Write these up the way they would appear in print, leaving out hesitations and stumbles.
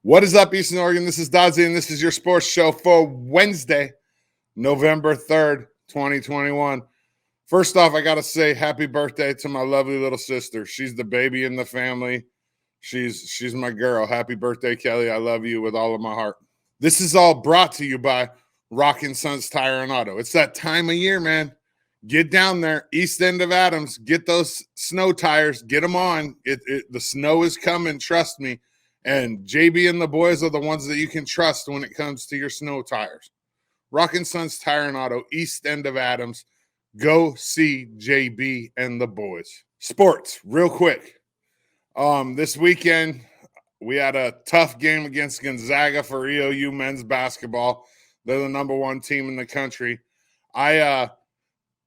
What is up, Eastern Oregon? This is Dodzy, and this is your sports show for Wednesday, November 3rd, 2021. First off, I got to say happy birthday to my lovely little sister. She's the baby in the family. She's my girl. Happy birthday, Kelly. I love you with all of my heart. This is all brought to you by Rockin' Sons Tire and Auto. It's that time of year, man. Get down there, east end of Adams. Get those snow tires. Get them on. The snow is coming, trust me. And JB and the boys are the ones that you can trust when it comes to your snow tires. Rockin' Sons Tire and Auto, east end of Adams. Go see JB and the boys. Sports, real quick. This weekend, we had a tough game against Gonzaga for EOU men's basketball. They're the number one team in the country. I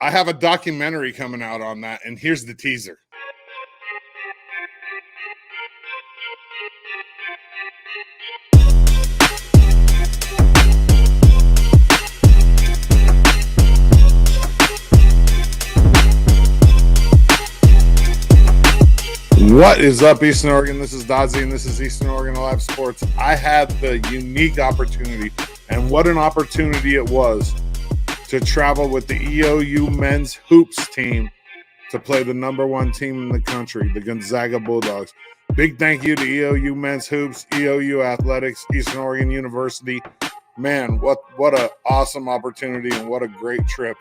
have a documentary coming out on that, and here's the teaser. What is up, Eastern Oregon? This is Dodzy, and this is Eastern Oregon Live Sports. I had the unique opportunity, and what an opportunity it was, to travel with the EOU Men's Hoops team to play the number one team in the country, the Gonzaga Bulldogs. Big thank you to EOU Men's Hoops, EOU Athletics, Eastern Oregon University. Man, what an awesome opportunity and what a great trip.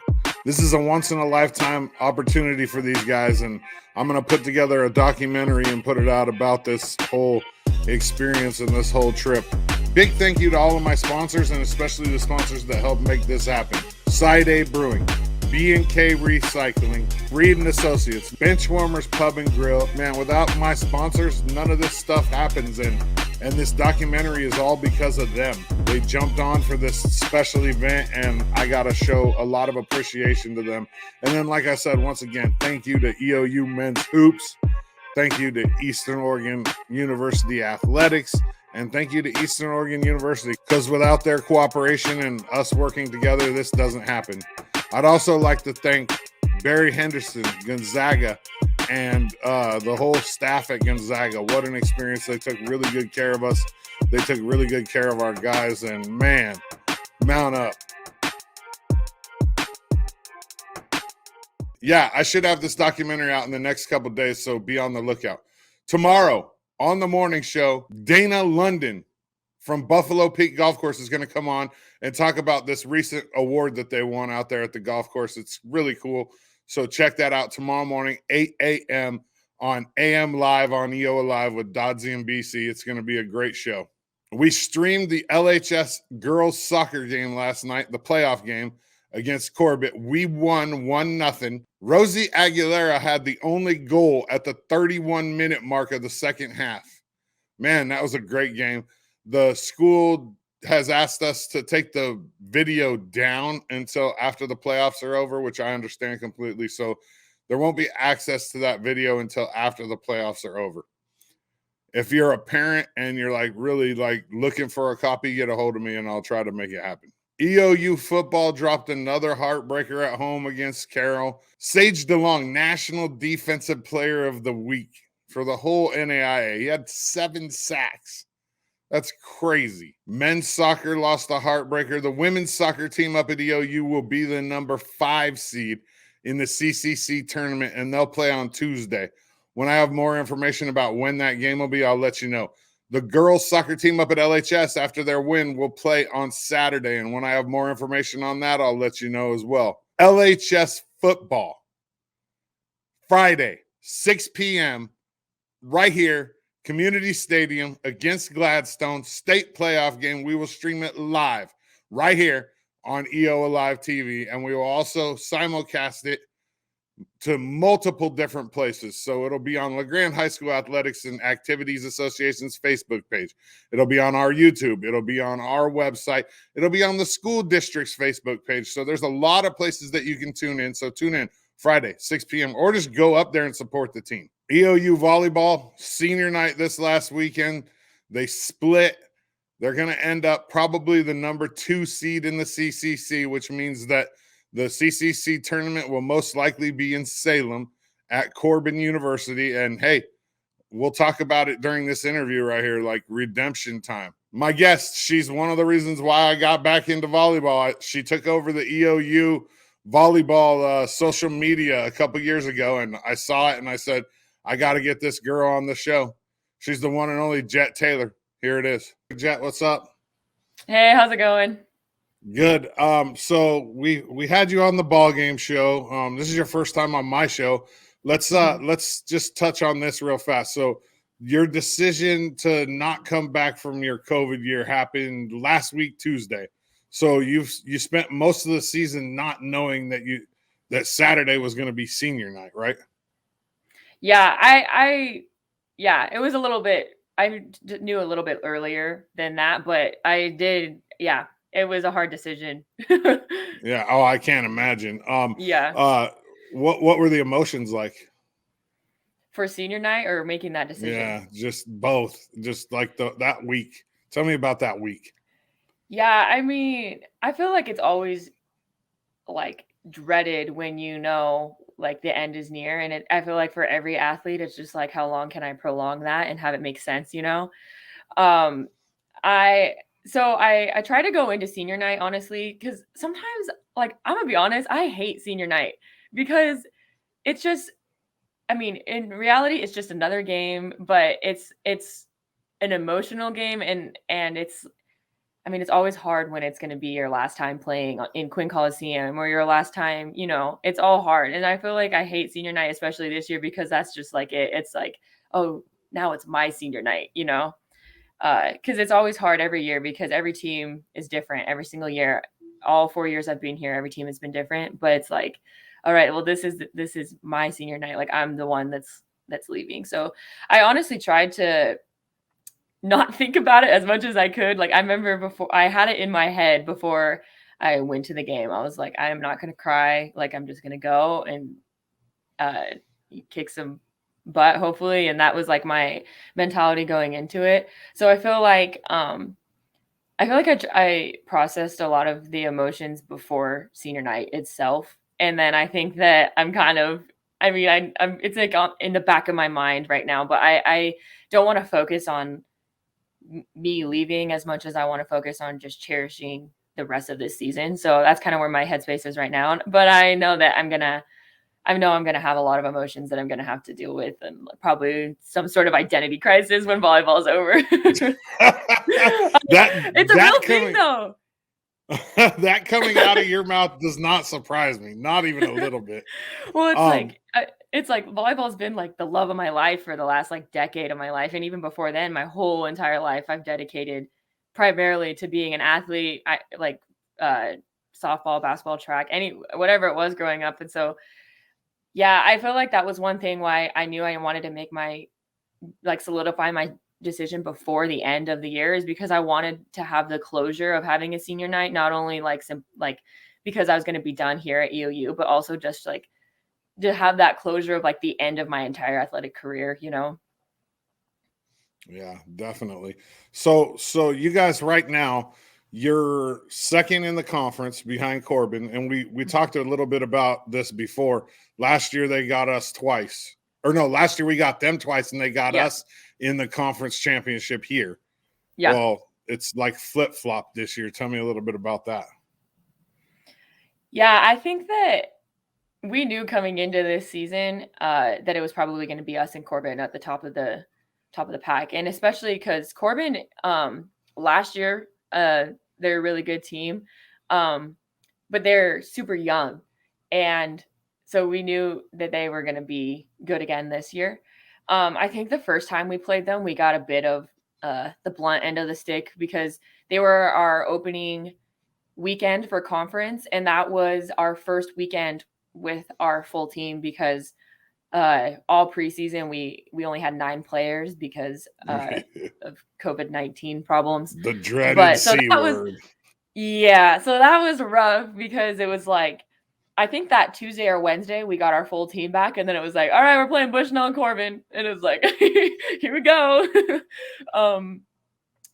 This is a once-in-a-lifetime opportunity for these guys, and I'm going to put together a documentary and put it out about this whole experience and this whole trip. Big thank you to all of my sponsors, and especially the sponsors that helped make this happen. Side A Brewing, B&K Recycling, Reed & Associates, Benchwarmers Pub and Grill. Man, without my sponsors, none of this stuff happens, and this documentary is all because of them. They jumped on for this special event, and I got to show a lot of appreciation to them. And then, like I said, once again, thank you to EOU Men's Hoops. Thank you to Eastern Oregon University Athletics. And thank you to Eastern Oregon University, because without their cooperation and us working together, this doesn't happen. I'd also like to thank Barry Henderson, Gonzaga, and the whole staff at Gonzaga. What an experience. They took really good care of us. They took really good care of our guys, and man, mount up. Yeah, I should have this documentary out in the next couple of days, so be on the lookout. Tomorrow on the morning show, Dana London from Buffalo Peak Golf Course is going to come on and talk about this recent award that they won out there at the golf course. It's really cool. So check that out tomorrow morning, 8 a.m. on AM Live on EOAlive with Dodzy and BC. It's going to be a great show. We streamed the LHS Girls Soccer game last night, the playoff game against Corbett. We won 1-0. Rosie Aguilera had the only goal at the 31-minute mark of the second half. Man, that was a great game. The school has asked us to take the video down until after the playoffs are over, which I understand completely. So there won't be access to that video until after the playoffs are over. If you're a parent and you're really looking for a copy, get a hold of me and I'll try to make it happen. EOU football dropped another heartbreaker at home against Carroll. Sage DeLong, National Defensive Player of the Week for the whole NAIA. He had 7 sacks. That's crazy. Men's soccer lost a heartbreaker. The women's soccer team up at EOU will be the number 5 seed in the CCC tournament, and they'll play on Tuesday. When I have more information about when that game will be, I'll let you know. The girls soccer team up at LHS, after their win, will play on Saturday, and when I have more information on that, I'll let you know as well. LHS Football, Friday, 6 p.m., right here, Community Stadium against Gladstone, state playoff game. We will stream it live right here on EOAlive TV, and we will also simulcast it to multiple different places. So it'll be on LeGrand High School Athletics and Activities Association's Facebook page. It'll be on our YouTube. It'll be on our website. It'll be on the school district's Facebook page. So there's a lot of places that you can tune in. So tune in Friday, 6 p.m., or just go up there and support the team. EOU Volleyball, senior night this last weekend. They split. They're going to end up probably the number 2 seed in the CCC, which means that the CCC tournament will most likely be in Salem at Corbett University. And, hey, we'll talk about it during this interview right here, like redemption time. My guest, she's one of the reasons why I got back into volleyball. She took over the EOU volleyball social media a couple years ago, and I saw it and I said, I got to get this girl on the show. She's the one and only Jet Taylor. Here it is. Jet, what's up? Hey, how's it going? Good. So we had you on the ball game show. This is your first time on my show. Let's just touch on this real fast. So your decision to not come back from your COVID year happened last week, Tuesday. So you spent most of the season not knowing that Saturday was going to be senior night, right? Yeah, it was a little bit, I knew a little bit earlier than that, but I did. Yeah, it was a hard decision. Yeah. Oh, I can't imagine. Yeah. What were the emotions like? For senior night or making that decision? Yeah, just both. Just like that week. Tell me about that week. Yeah, I mean, I feel like it's always like dreaded when like the end is near, and I feel like for every athlete, it's just like, how long can I prolong that and have it make sense? I try to go into senior night honestly, because sometimes, like, I'm gonna be honest, I hate senior night because it's just, I mean, in reality, it's just another game, but it's an emotional game, and it's, I mean, it's always hard when it's going to be your last time playing in Quinn Coliseum or your last time, it's all hard. And I feel like I hate senior night, especially this year, because that's just like it. It's like, oh, now it's my senior night, because it's always hard every year because every team is different every single year. All 4 years I've been here, every team has been different, but it's like, all right, well, this is my senior night. Like, I'm the one that's leaving. So I honestly tried to not think about it as much as I could. Like, I remember before, I had it in my head before I went to the game. I was like, I'm not going to cry. Like, I'm just going to go and kick some butt, hopefully. And that was like my mentality going into it. So I feel like I processed a lot of the emotions before senior night itself. And then I think that I'm kind of, I mean, I'm it's like in the back of my mind right now, but I don't want to focus on me leaving as much as I want to focus on just cherishing the rest of this season. So that's kind of where my headspace is right now. But I know that I'm going to have a lot of emotions that I'm going to have to deal with, and probably some sort of identity crisis when volleyball is over. It's a real thing though. That coming out of your mouth does not surprise me, not even a little bit. Well, it's like volleyball's been like the love of my life for the last like decade of my life. And even before then, my whole entire life, I've dedicated primarily to being an athlete. I like softball, basketball, track, whatever it was growing up. And so, yeah, I feel like that was one thing why I knew I wanted to make solidify my decision before the end of the year, is because I wanted to have the closure of having a senior night, not only because I was going to be done here at EOU, but also just like to have that closure of like the end of my entire athletic career, Yeah, definitely. So you guys right now, you're second in the conference behind Corbin, and we talked a little bit about this before. Last year they got us twice. Or no, last year we got them twice, and they got us in the conference championship here. Yeah. Well, it's like flip-flop this year. Tell me a little bit about that. Yeah, I think that we knew coming into this season that it was probably going to be us and Corbin at the top of the pack. And especially because Corbin last year, they're a really good team, but they're super young. And so we knew that they were going to be good again this year. I think the first time we played them, we got a bit of the blunt end of the stick because they were our opening weekend for conference. And that was our first weekend with our full team because all preseason we only had 9 players because of COVID-19 problems. The dreaded C word. Yeah, so that was rough because it was like, I think that Tuesday or Wednesday we got our full team back, and then it was like, all right, we're playing Bushnell and Corbin, and it was like, here we go.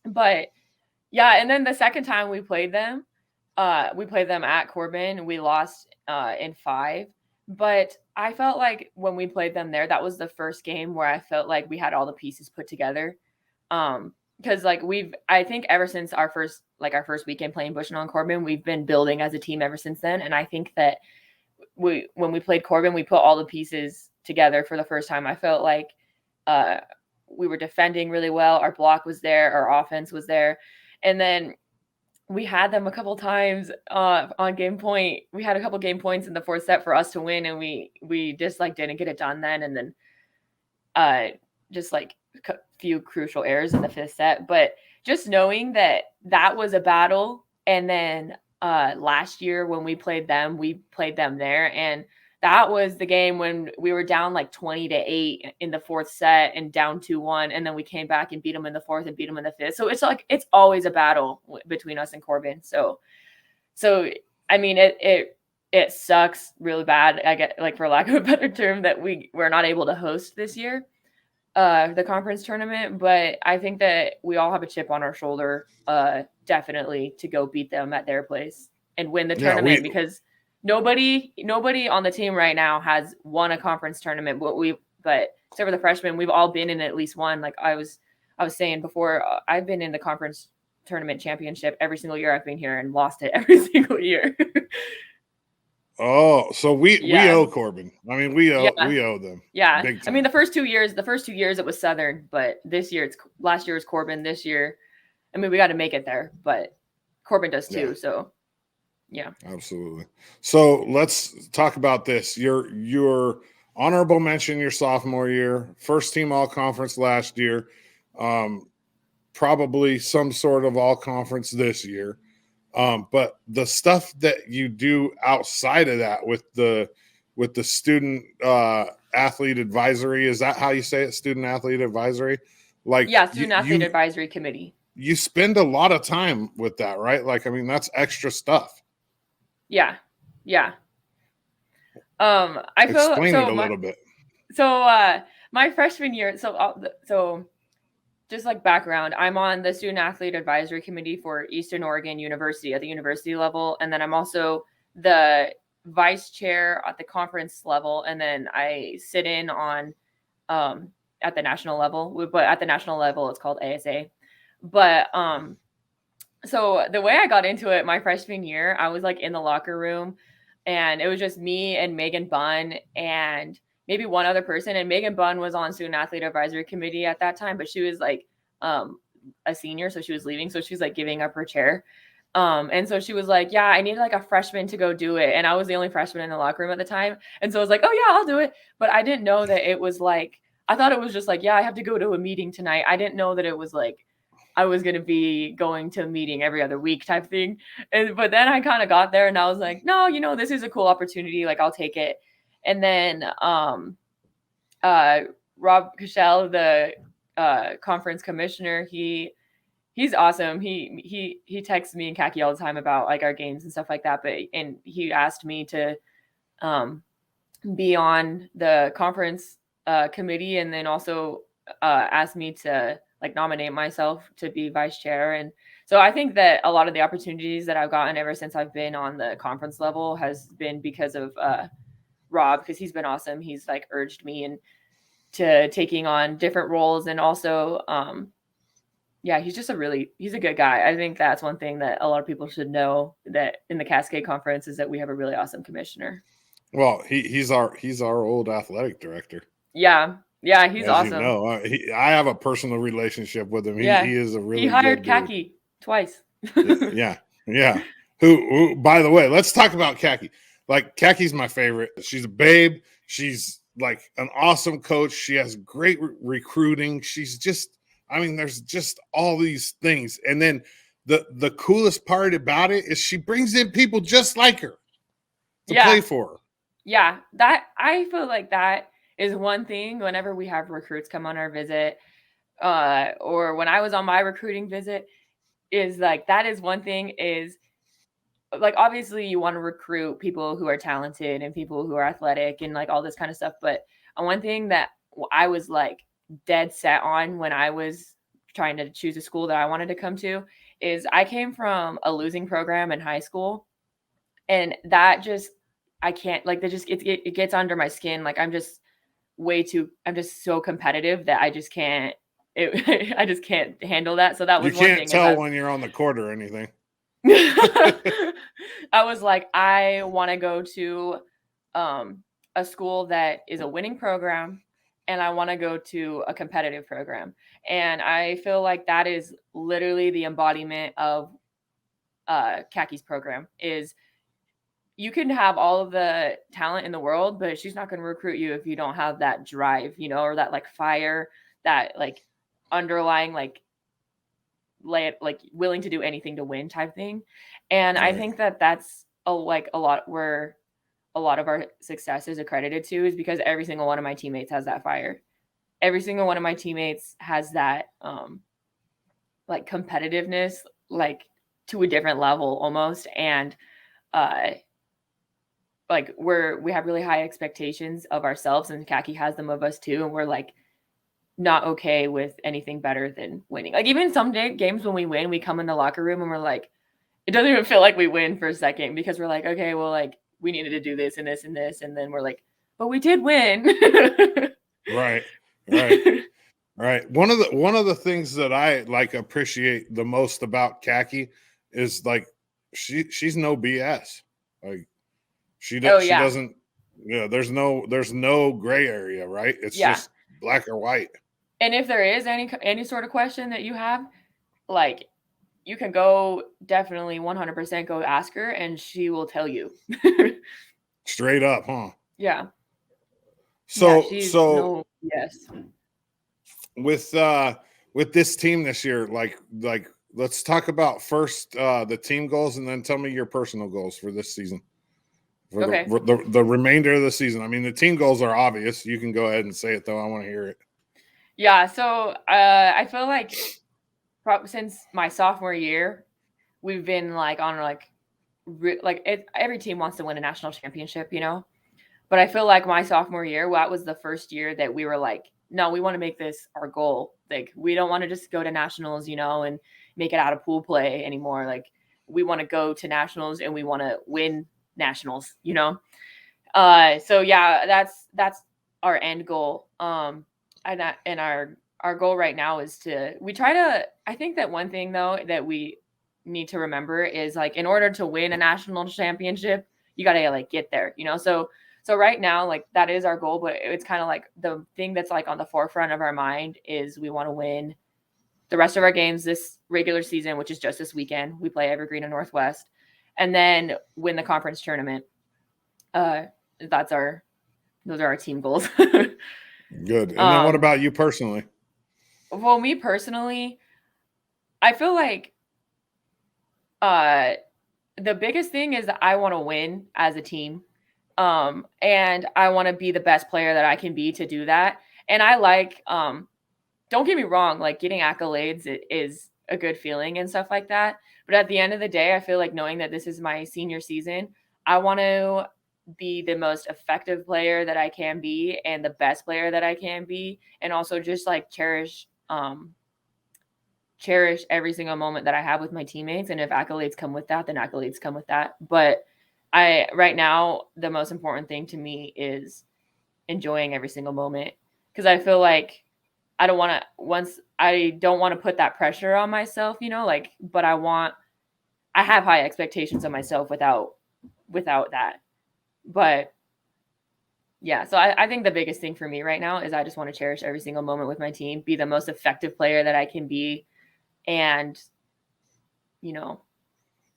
But yeah, and then the second time we played them at Corbin, and we lost in 5. But I felt like when we played them there, that was the first game where I felt like we had all the pieces put together. Because like I think ever since our first weekend playing Bushnell and Corbin, we've been building as a team ever since then. And I think that when we played Corbin, we put all the pieces together for the first time. I felt like we were defending really well. Our block was there, our offense was there, and then we had them a couple times on game point. We had a couple game points in the fourth set for us to win, and we just like didn't get it done then. And then just like a few crucial errors in the fifth set. But just knowing that was a battle, and then last year when we played them there, and that was the game when we were down like 20-8 in the fourth set and down 2-1, and then we came back and beat them in the fourth and beat them in the fifth. So it's like it's always a battle between us and Corbin. So I mean it sucks really bad. I get, like, for lack of a better term, that we're not able to host this year the conference tournament, but I think that we all have a chip on our shoulder definitely to go beat them at their place and win the tournament, because nobody on the team right now has won a conference tournament, but except for the freshmen, we've all been in at least one. Like I was saying before, I've been in the conference tournament championship every single year I've been here and lost it every single year. Oh, so we owe Corbin. I mean, we owe them. Yeah. I mean, the first 2 years it was Southern, but last year was Corbin. This year, I mean, we got to make it there, but Corbin does too. Yeah. So yeah. Absolutely. So let's talk about this. Your honorable mention your sophomore year, first team all conference last year, probably some sort of all conference this year. But the stuff that you do outside of that with the student athlete advisory, is that how you say it? Student athlete advisory? Like, yeah, student athlete advisory committee. You spend a lot of time with that, right? Like, I mean, that's extra stuff. Yeah. Yeah. Explain it a little bit. So my freshman year, so just like background, I'm on the student athlete advisory committee for Eastern Oregon University at the university level. And then I'm also the vice chair at the conference level. And then I sit in on at the national level, but at the national level, it's called ASA. But so the way I got into it my freshman year, I was like in the locker room, and it was just me and Megan Bunn and maybe one other person. And Megan Bunn was on student athlete advisory committee at that time, but she was like a senior, so she was leaving. So she was like giving up her chair. And so she was like, yeah, I need like a freshman to go do it. And I was the only freshman in the locker room at the time. And so I was like, oh yeah, I'll do it. But I didn't know that it was like, I thought it was just like, yeah, I have to go to a meeting tonight. I didn't know that it was like, I was going to be going to a meeting every other week type thing. But then I kind of got there and I was like, no, this is a cool opportunity. Like, I'll take it. And then Rob Cashel, the conference commissioner, he's awesome. He texts me and Kaki all the time about like our games and stuff like that. And he asked me to be on the conference committee, and then also asked me to like nominate myself to be vice chair. And so I think that a lot of the opportunities that I've gotten ever since I've been on the conference level has been because of Rob, because he's been awesome. He's like urged me into taking on different roles. And also, yeah, he's a good guy. I think that's one thing that a lot of people should know, that in the Cascade Conference, is that we have a really awesome commissioner. Well, he's our old athletic director. Yeah. Yeah, he's awesome. I have a personal relationship with him. He is a really. He hired good Kaki dude. Twice. yeah. Who, by the way, let's talk about Kaki. Like, Kaki's my favorite. She's a babe. She's like an awesome coach. She has great recruiting. She's just, I mean, there's just all these things. And then the coolest part about it is she brings in people just like her to play for her. Yeah, that I feel like that is one thing whenever we have recruits come on our visit, or when I was on my recruiting visit, is like, that is one thing, is like, obviously you want to recruit people who are talented and people who are athletic and like all this kind of stuff. But one thing that I was like dead set on when I was trying to choose a school that I wanted to come to is I came from a losing program in high school. And that just I can't, like, it gets under my skin. Like, I'm just so competitive that I just can't, I just can't handle that. So that You was one can't thing. tell when you're on the court or anything. I was like, I want to go to a school that is a winning program, and I want to go to a competitive program. And I feel like that is literally the embodiment of Kaki's program. Is you can have all of the talent in the world, but she's not going to recruit you if you don't have that drive, or that like fire, that like underlying like willing to do anything to win type thing. And I think that that's a lot where a lot of our success is accredited to, is because every single one of my teammates has that fire. Every single one of my teammates has that like competitiveness, like to a different level almost. And like we have really high expectations of ourselves, and Kaki has them of us too. And we're like not okay with anything better than winning. Like even some games when we win, we come in the locker room and we're like, it doesn't even feel like we win for a second, because we're like, okay, well, like we needed to do this and this and this. And then we're like, but we did win. Right. One of the things that I like appreciate the most about Kaki is like she's no BS. Like she doesn't, there's no gray area, right? It's just black or white. And if there is any sort of question that you have, like, you can go definitely 100% go ask her, and she will tell you. Straight up, huh? Yeah. So yes. With this team this year, like let's talk about first the team goals, and then tell me your personal goals for this season. For the remainder of the season. I mean, the team goals are obvious. You can go ahead and say it though. I want to hear it. Yeah. So I feel like since my sophomore year, we've been like on every team wants to win a national championship, But I feel like my sophomore year, that was the first year that we were like, no, we want to make this our goal. Like, we don't want to just go to nationals, and make it out of pool play anymore. Like, we want to go to nationals and we want to win nationals, So yeah, that's our end goal. And our goal right now is I think that one thing though that we need to remember is, like, in order to win a national championship, you got to like get there, So right now, like, that is our goal, but it's kind of like the thing that's like on the forefront of our mind is we want to win the rest of our games this regular season, which is just this weekend. We play Evergreen and Northwest, and then win the conference tournament. Those are our team goals. Good. And then what about you personally? Well, me personally, I feel like the biggest thing is that I want to win as a team. And I want to be the best player that I can be to do that. And I like, don't get me wrong, like getting accolades is a good feeling and stuff like that. But at the end of the day, I feel like knowing that this is my senior season, I want to be the most effective player that I can be and the best player that I can be. And also just like cherish every single moment that I have with my teammates. And if accolades come with that, then accolades come with that. But right now, the most important thing to me is enjoying every single moment, because I feel like I don't want to put that pressure on myself, but I have high expectations of myself without that. But yeah, so I think the biggest thing for me right now is I just want to cherish every single moment with my team, be the most effective player that I can be. And,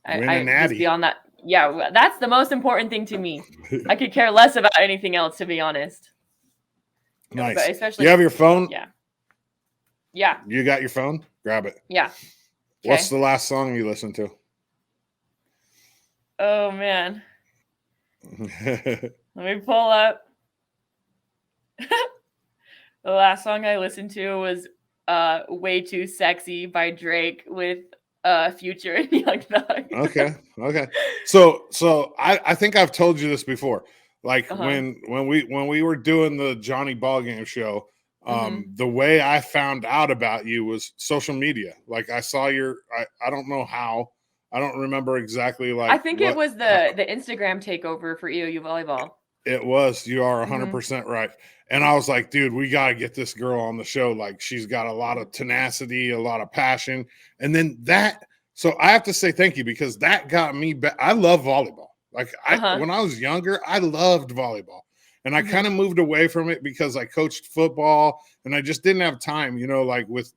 I just be on that. Yeah, that's the most important thing to me. I could care less about anything else, to be honest. Nice. But especially, you have your phone? Yeah. You got your phone? Grab it. Yeah. Okay. What's the last song you listened to? Oh, man. Let me pull up. The last song I listened to was Way Too Sexy by Drake with Future and Young Thug. Okay. So I think I've told you this before. Like when we were doing the Johnny Ball Game show, the way I found out about you was social media. Like I saw I don't know how I don't remember exactly I think it was the Instagram takeover for EOU volleyball. It was. You are 100% right. And I was like, dude, we got to get this girl on the show. Like, she's got a lot of tenacity, a lot of passion. And then so I have to say thank you, because that got me back. I love volleyball. Like, when I was younger, I loved volleyball. And I kind of moved away from it because I coached football and I just didn't have time, like with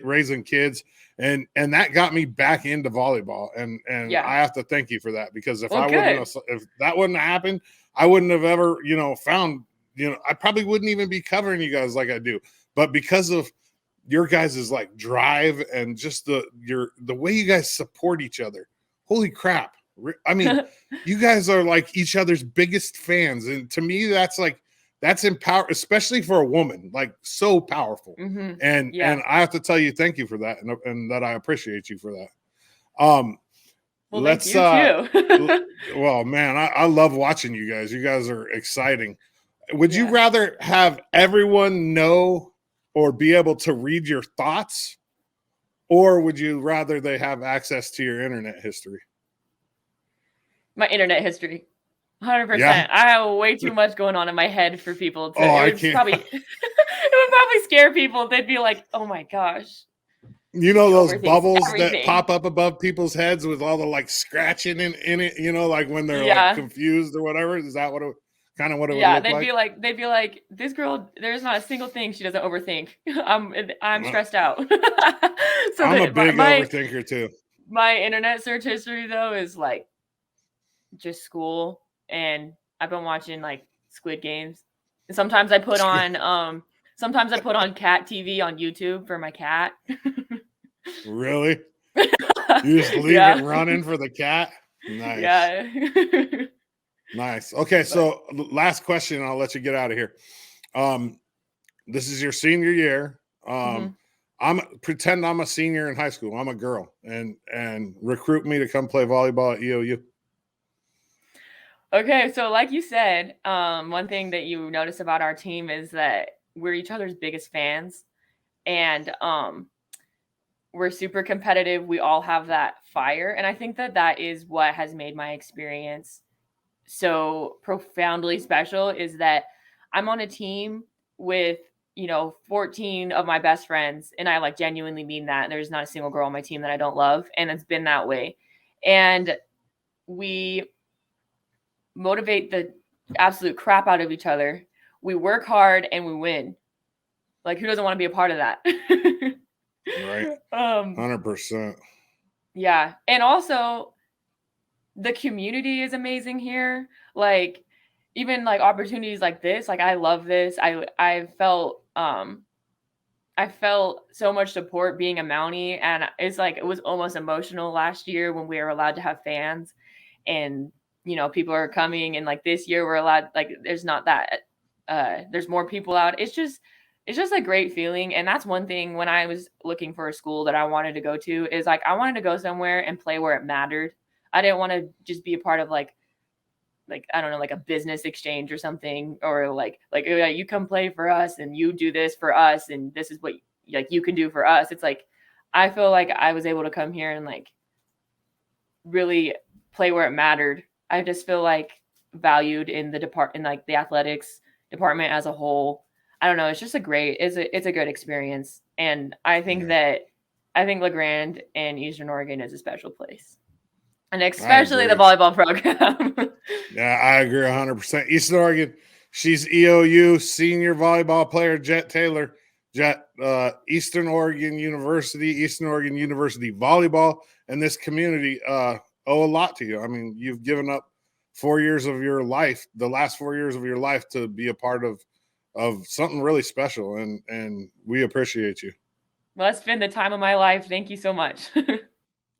raising kids. And that got me back into volleyball. And I have to thank you for that, because if that wouldn't have happened, I wouldn't have ever, found, I probably wouldn't even be covering you guys like I do. But because of your guys' like drive and just the way you guys support each other, holy crap. I mean, you guys are like each other's biggest fans. And to me, that's empowered, especially for a woman, like so powerful. And I have to tell you, thank you for that. And that I appreciate you for that. Well, thank you too. Well, man, I love watching you guys. You guys are exciting. Would you rather have everyone know or be able to read your thoughts, or would you rather they have access to your internet history? My internet history. 100%. Yeah. I have way too much going on in my head for people to. It would probably scare people. They'd be like, "Oh my gosh." Those bubbles that pop up above people's heads with all the like scratching in it, like when they're like confused or whatever. Is that what it would look like? Yeah, they'd be like, this girl, there's not a single thing she doesn't overthink. I'm stressed out. So I'm a big overthinker too. My internet search history though is like just school, and I've been watching like Squid Games. And sometimes I put on cat TV on YouTube for my cat. Really? You just leave it running for the cat? Nice. Yeah. Nice. Okay, so last question, and I'll let you get out of here. This is your senior year. Pretend I'm a senior in high school. I'm a girl, and recruit me to come play volleyball at EOU. Okay, so like you said, one thing that you notice about our team is that we're each other's biggest fans, and we're super competitive. We all have that fire, and I think that is what has made my experience so profoundly special, is that I'm on a team with 14 of my best friends, and I like genuinely mean that. There's not a single girl on my team that I don't love, and it's been that way. And we motivate the absolute crap out of each other. We work hard and we win. Like, who doesn't want to be a part of that? Right. 100%. Yeah. And also the community is amazing here. Like, even like opportunities like this, like I love this. I felt so much support being a Mountie, and it's like it was almost emotional last year when we were allowed to have fans, and people are coming, and like this year we're allowed, like there's not that there's more people out. It's just a great feeling. And that's one thing when I was looking for a school that I wanted to go to, is like I wanted to go somewhere and play where it mattered. I didn't want to just be a part of like I don't know, like a business exchange or something, or like you come play for us and you do this for us and this is what like you can do for us. It's like I feel like I was able to come here and like really play where it mattered. I just feel like valued in like the athletics department as a whole. I don't know. It's just it's a good experience. And I think LeGrand and Eastern Oregon is a special place. And especially the volleyball program. Yeah, I agree 100%. Eastern Oregon, she's EOU senior volleyball player, Jet Taylor. Jet, Eastern Oregon University volleyball, and this community owe a lot to you. I mean, you've given up 4 years of your life, the last 4 years of your life, to be a part of something really special, and we appreciate you. Well, it's been the time of my life. Thank you so much.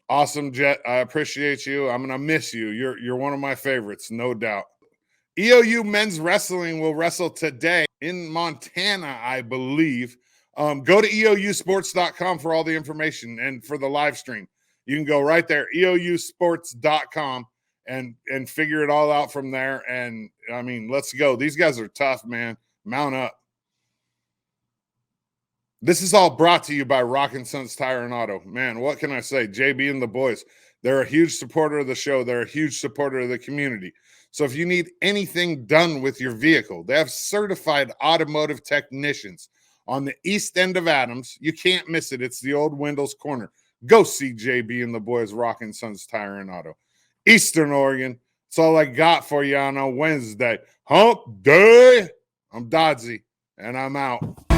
Awesome, Jet. I appreciate you. I'm gonna miss you. You're one of my favorites, no doubt. EOU Men's Wrestling will wrestle today in Montana, I believe. Go to EOUsports.com for all the information and for the live stream. You can go right there, EOUsports.com, and figure it all out from there. And I mean, let's go. These guys are tough, man. Mount up. This is all brought to you by Rockin' Sons Tire and Auto. Man, what can I say? JB and the boys. They're a huge supporter of the show. They're a huge supporter of the community. So if you need anything done with your vehicle, they have certified automotive technicians on the east end of Adams. You can't miss it. It's the old Wendell's Corner. Go see JB and the boys rocking Sons Tire and Auto. Eastern Oregon. That's all I got for you on a Wednesday. Hump Day. I'm Dodsey, and I'm out.